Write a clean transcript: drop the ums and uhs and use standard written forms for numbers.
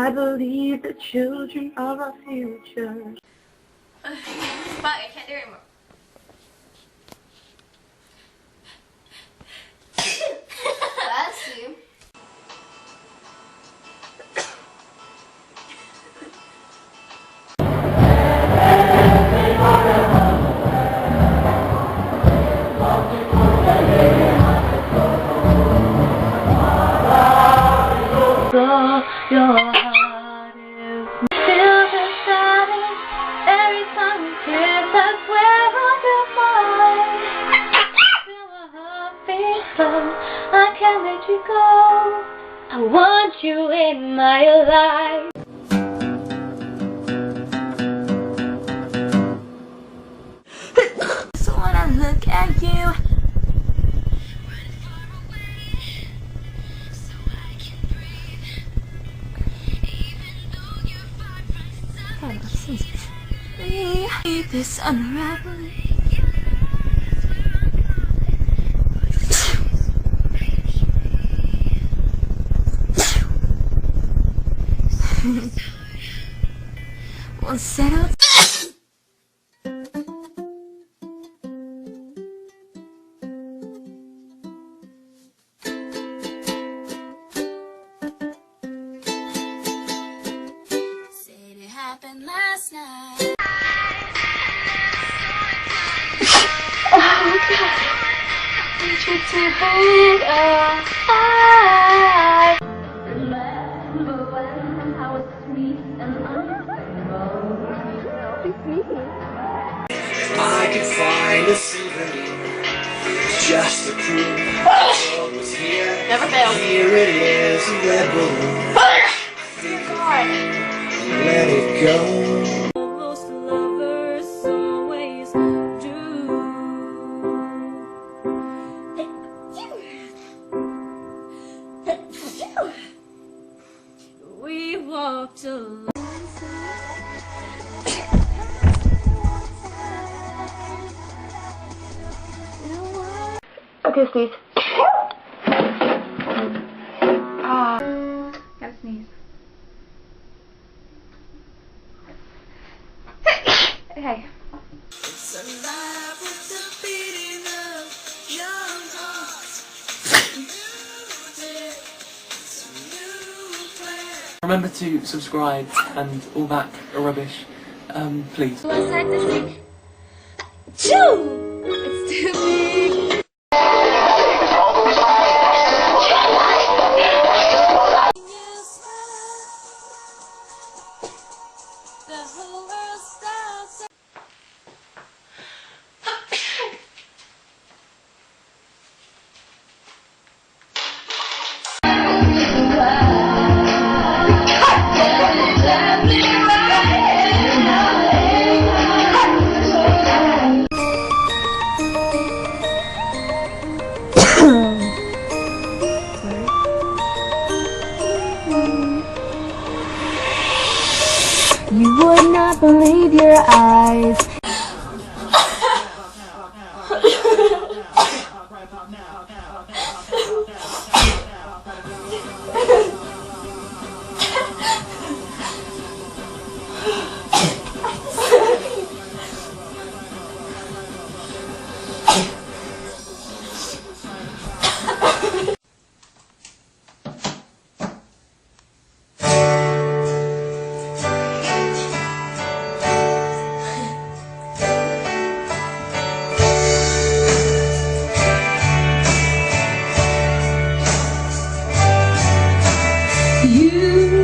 I believe the children are our future. Fuck, I can't do it anymore. That's you. Your heart is feel the sadness every time you kiss. I swear on your mind. Feel my heart beat slow. I can't let you go. I want you in my life. So when I look at you, this unraveling. We'll settle. Said it happened last night. Oh God, I need you to hold on. Remember when I was sweet and unstable? I could find a souvenir just to prove what was here. Never fails. Here it is, a red balloon. Let it go. Most lovers always do. We walked alone. Okay, sneeze. Gotta sneeze. Hey. It's alive with the beating of young hearts. Remember to subscribe and all that rubbish, please. What's that this week? Choo! It's too big. The whole world stops. You would not believe your eyes. You